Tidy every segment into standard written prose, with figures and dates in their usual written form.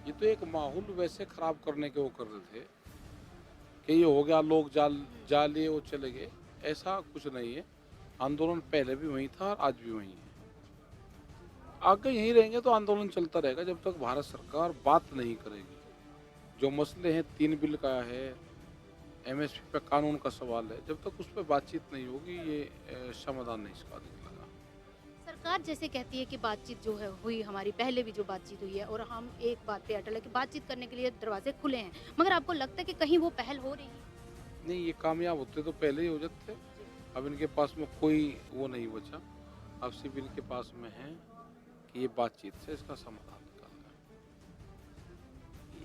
ये तो एक माहौल वैसे खराब करने के वो कर रहे थे कि ये हो गया, लोग जा लिए वो चले गए। ऐसा कुछ नहीं है। आंदोलन पहले भी वही था और आज भी वही है। आगे यहीं रहेंगे तो आंदोलन चलता रहेगा जब तक भारत सरकार बात नहीं करेगी। जो मसले हैं, 3 बिल का है, एमएसपी पे कानून का सवाल है, जब तक उस पे बातचीत नहीं होगी ये समाधान नहीं इसका निकलेगा। सरकार जैसे कहती है कि बातचीत जो है हुई हमारी पहले भी जो बातचीत हुई है और हम एक बात पे अटल है कि बातचीत करने के लिए दरवाजे खुले हैं। मगर आपको लगता है कि कहीं वो पहल हो रही है? नहीं, ये कामयाब होते तो पहले ही हो जाते। जी। अब इनके पास में कोई वो नहीं बचा। अब सिर्फ इनके पास में है कि ये बातचीत से इसका समाधान निकालना है।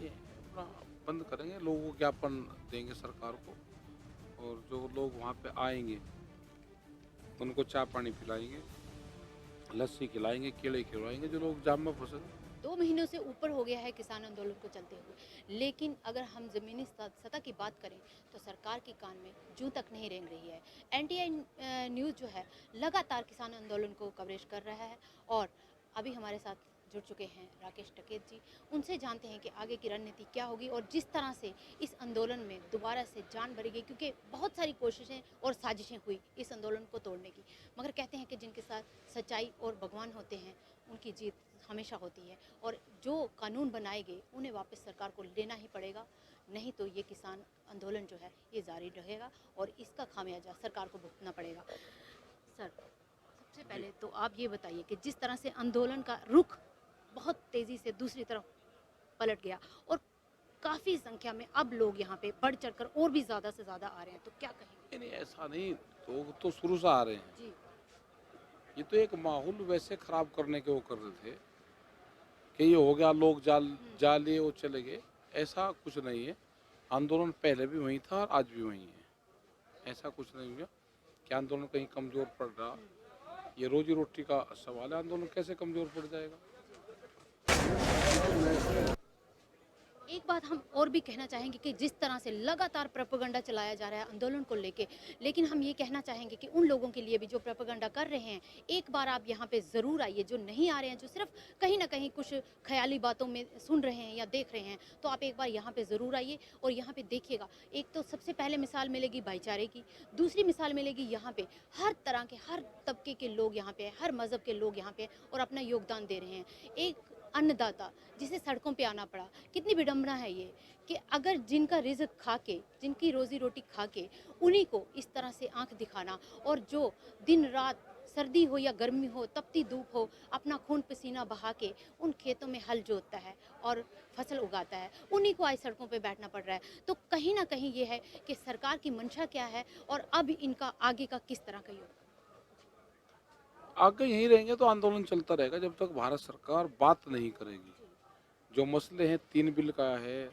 ये अपना बंद करेंगे, लोगों को ज्ञापन देंगे सरकार को, और जो लोग वहाँ पे आएँगे, उनको चाय पानी पिलाएँगे, लस्सी खिलाएँगे, केले खिलवाएँगे, जो लोग जाम में फँसे हैं। 2 महीनों से ऊपर हो गया है किसान आंदोलन को चलते हुए। लेकिन अगर हम ज़मीनी सतह की बात करें तो सरकार के कान में जूँ तक नहीं रेंग रही है। एनटीआई न्यूज़ जो है लगातार किसान आंदोलन को कवरेज कर रहा है और अभी हमारे साथ जुड़ चुके हैं राकेश टिकैत जी। उनसे जानते हैं कि आगे की रणनीति क्या होगी और जिस तरह से इस आंदोलन में दोबारा से जान भरी गई, क्योंकि बहुत सारी कोशिशें और साजिशें हुई इस आंदोलन को तोड़ने की। मगर कहते हैं कि जिनके साथ सच्चाई और भगवान होते हैं उनकी जीत हमेशा होती है और जो कानून बनाए गए उन्हें वापस सरकार को लेना ही पड़ेगा। नहीं तो ये किसान आंदोलन जो है ये जारी रहेगा और इसका खामियाजा सरकार को भुगतना पड़ेगा। सर, सबसे जी। पहले तो आप ये बताइए कि जिस तरह से आंदोलन का रुख बहुत तेज़ी से दूसरी तरफ पलट गया और काफ़ी संख्या में अब लोग यहाँ पे बढ़ चढ़कर और भी ज़्यादा से ज़्यादा आ रहे हैं, तो क्या कहेंगे? नहीं, नहीं ऐसा नहीं, लोग तो शुरू से आ रहे हैं। जी। ये तो एक माहौल वैसे खराब करने के वो कर रहे थे कि ये हो गया, लोग जा लिए वो चले गए। ऐसा कुछ नहीं है। आंदोलन पहले भी वही था और आज भी वही है। ऐसा कुछ नहीं हुआ कि आंदोलन कहीं कमज़ोर पड़ रहा। ये रोज़ी-रोटी का सवाल है, आंदोलन कैसे कमज़ोर पड़ जाएगा? एक बात हम और भी कहना चाहेंगे कि जिस तरह से लगातार प्रोपेगेंडा चलाया जा रहा है आंदोलन को लेके, लेकिन हम ये कहना चाहेंगे कि उन लोगों के लिए भी जो प्रोपेगेंडा कर रहे हैं, एक बार आप यहाँ पे ज़रूर आइए। जो नहीं आ रहे हैं, जो सिर्फ कहीं ना कहीं कुछ ख्याली बातों में सुन रहे हैं या देख रहे हैं, तो आप एक बार यहाँ पे ज़रूर आइए और यहाँ पे देखिएगा। एक तो सबसे पहले मिसाल मिलेगी भाईचारे की, दूसरी मिसाल मिलेगी यहाँ पे हर तरह के हर तबके के लोग यहाँ पे हैं, हर मज़हब के लोग यहाँ पे हैं और अपना योगदान दे रहे हैं। एक अन्नदाता जिसे सड़कों पे आना पड़ा, कितनी विडंबना है ये कि अगर जिनका रिज़्क खा के, जिनकी रोज़ी-रोटी खा के, उन्हीं को इस तरह से आँख दिखाना और जो दिन-रात सर्दी हो या गर्मी हो, तपती धूप हो, अपना खून-पसीना बहा के उन खेतों में हल जोतता है और फसल उगाता है, उन्हीं को आज सड़कों पे बैठना पड़ रहा है। तो कहीं न कहीं ये है कि सरकार की मंशा क्या है और अब इनका आगे का किस तरह का योग? आगे यहीं रहेंगे तो आंदोलन चलता रहेगा जब तक भारत सरकार बात नहीं करेगी। जो मसले हैं, 3 बिल का है,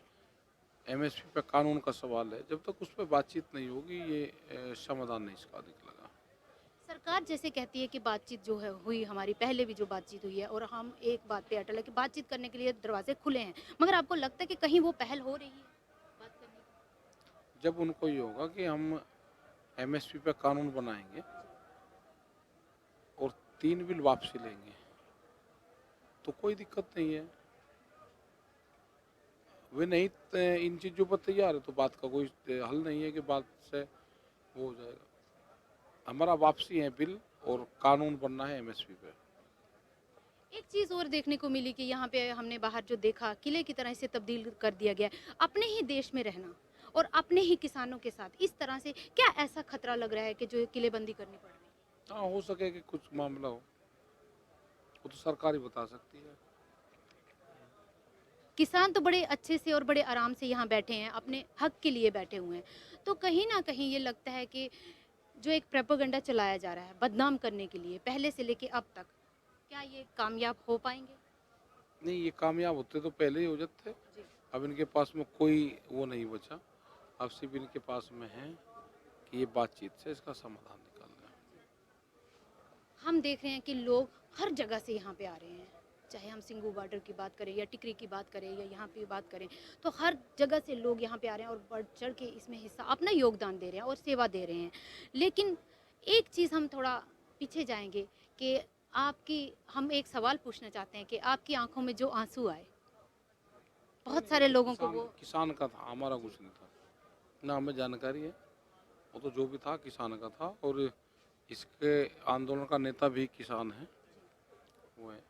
एमएसपी पे कानून का सवाल है, जब तक उस पे बातचीत नहीं होगी ये समाधान नहीं इसका निकलेगा। सरकार जैसे कहती है कि बातचीत जो है हुई हमारी पहले भी जो बातचीत हुई है और हम एक बात पे अटल है कि बातचीत करने के लिए दरवाजे खुले हैं। मगर आपको लगता है कि कहीं वो पहल हो रही है बात करने जब उनको ये होगा कि हम एमएसपी पे कानून बनाएँगे और 3 बिल वापसी लेंगे, तो कोई दिक्कत नहीं है। वे नहीं इन चीज़ों पर तैयार है तो बात का कोई हल नहीं है कि बात से वो हो जाएगा। हमारा वापसी है बिल, और कानून बनना है एमएसपी पे। की? एक चीज़ और देखने को मिली कि यहाँ पे हमने बाहर जो देखा किले की तरह इसे तब्दील कर दिया गया है। अपने ही देश में रहना और अपने ही किसानों के साथ इस तरह से क्या ऐसा खतरा लग रहा है कि जो किलेबंदी करनी पड़ रही है? हाँ, हो सके कि कुछ मामला हो, वो तो सरकार ही बता सकती है। किसान तो बड़े अच्छे से और बड़े आराम से यहाँ बैठे हैं, अपने हक के लिए बैठे हुए हैं। तो कहीं न कहीं ये लगता है कि जो एक प्रोपेगेंडा चलाया जा रहा है बदनाम करने के लिए पहले से लेके अब तक, क्या ये कामयाब हो पाएँगे? नहीं, ये कामयाब होते तो पहले ही हो जाते। जी। अब इनके पास में कोई वो नहीं बचा। अब सिर्फ इनके पास में है कि ये बातचीत से इसका समाधान निकालना है। हम देख रहे हैं कि लोग हर जगह से यहाँ पे आ रहे हैं। चाहे हम सिंगू बॉर्डर की बात करें या टिकरी की बात करें या यहाँ पे बात करें, तो हर जगह से लोग यहाँ पे आ रहे हैं और बढ़-चढ़ के इसमें हिस्सा अपना योगदान दे रहे हैं और सेवा दे रहे हैं। लेकिन एक चीज़ हम थोड़ा पीछे जाएँगे कि आपकी हम एक सवाल पूछना चाहते हैं कि आपकी आँखों में जो आँसू आए, बहुत सारे लोगों को किसान वो किसान का था, हमारा कुछ नहीं था ना, हमें जानकारी है। वो तो जो भी था किसान का था, और इसके आंदोलन का नेता भी किसान है, वो है।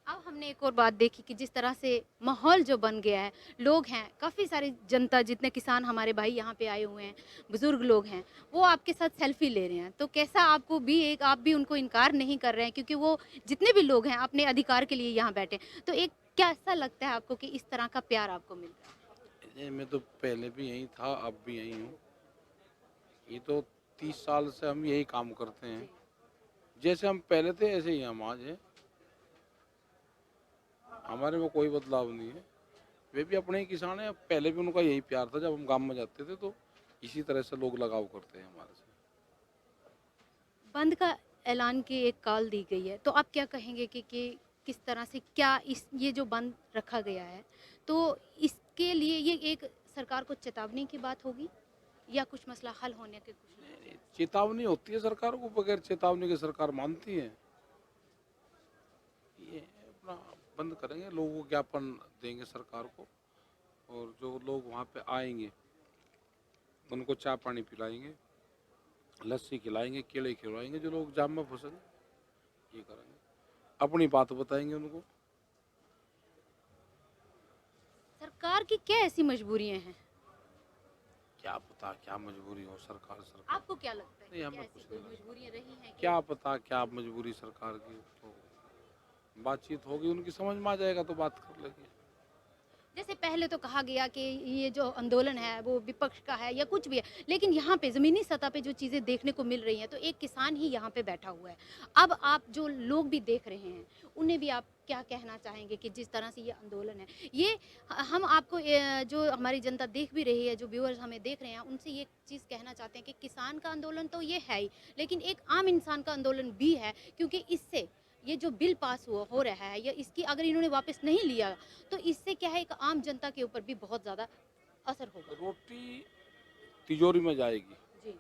अब हमने एक और बात देखी कि जिस तरह से माहौल जो बन गया है, लोग हैं, काफ़ी सारी जनता, जितने किसान हमारे भाई यहाँ पे आए हुए हैं, बुजुर्ग लोग हैं, वो आपके साथ सेल्फी ले रहे हैं। तो कैसा आपको भी, एक आप भी उनको इनकार नहीं कर रहे हैं, क्योंकि वो जितने भी लोग हैं अपने अधिकार के लिए यहाँ बैठे। तो एक कैसा लगता है आपको कि इस तरह का प्यार आपको मिल रहा है? मैं तो पहले भी यहीं था, अब भी यहीं हूँ। ये तो 30 साल से हम यही काम करते हैं। जैसे हम पहले थे ऐसे ही हम आज हैं। हमारे में कोई बदलाव नहीं है। वे भी अपने ही किसान हैं। पहले भी उनका यही प्यार था, जब हम गांव में जाते थे तो इसी तरह से लोग लगाव करते हैं हमारे से। बंद का ऐलान की एक कॉल दी गई है, तो आप क्या कहेंगे कि किस तरह से, क्या इस ये जो बंद रखा गया है, तो इसके लिए ये एक सरकार को चेतावनी की बात होगी, या कुछ मसला हल होने के कुछ? चेतावनी होती है सरकार को, बगैर चेतावनी के सरकार मानती है। ये अपना बंद करेंगे, लोगों को ज्ञापन देंगे सरकार को, और जो लोग वहाँ पे आएंगे उनको चाय पानी पिलाएंगे, लस्सी खिलाएंगे, केले खिलाएंगे। जो लोग जाम में फंसेंगे ये करेंगे, अपनी बात बताएंगे उनको। सरकार की क्या ऐसी मजबूरियां हैं? क्या पता क्या मजबूरी हो सरकार आपको क्या लगता है नहीं, कि हमें क्या ऐसी कुछ कोई नहीं लगता। मजबूरियां रही हैं कि क्या पता क्या मजबूरी सरकार की, तो बातचीत होगी, उनकी समझ में आ जाएगा तो बात कर लेंगे। जैसे पहले तो कहा गया कि ये जो आंदोलन है वो विपक्ष का है या कुछ भी है, लेकिन यहाँ पे ज़मीनी सतह पे जो चीज़ें देखने को मिल रही हैं, तो एक किसान ही यहाँ पे बैठा हुआ है। अब आप जो लोग भी देख रहे हैं, उन्हें भी आप क्या कहना चाहेंगे कि जिस तरह से ये आंदोलन है, ये हम आपको जो हमारी जनता देख भी रही है, जो व्यूअर्स हमें देख रहे हैं, उनसे ये चीज़ कहना चाहते हैं कि किसान का आंदोलन तो ये है ही, लेकिन एक आम इंसान का आंदोलन भी है, क्योंकि इससे ये जो बिल पास हो रहा है, या इसकी अगर इन्होंने वापस नहीं लिया, तो इससे क्या है, एक आम जनता के ऊपर भी बहुत ज़्यादा असर होगा। रोटी तिजोरी में जाएगी। जी।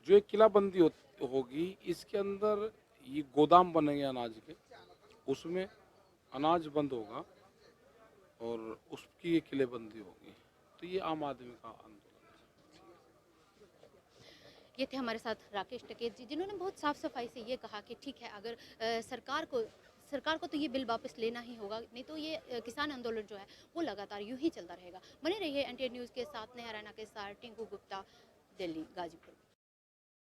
जो एक किलाबंदी होगी, इसके अंदर ये गोदाम बनेंगे अनाज के, उसमें अनाज बंद होगा और उसकी ये किलेबंदी होगी। तो ये आम आदमी का आंदोलन ये थे हमारे साथ राकेश टिकैत जी, जिन्होंने बहुत साफ सफाई से ये कहा कि ठीक है, अगर सरकार को तो ये बिल वापस लेना ही होगा, नहीं तो ये किसान आंदोलन जो है वो लगातार यूं ही चलता रहेगा। बने रहिए एनटीए न्यूज़ के साथ, नया रैना के साथ, टिंकू गुप्ता, दिल्ली, गाजीपुर।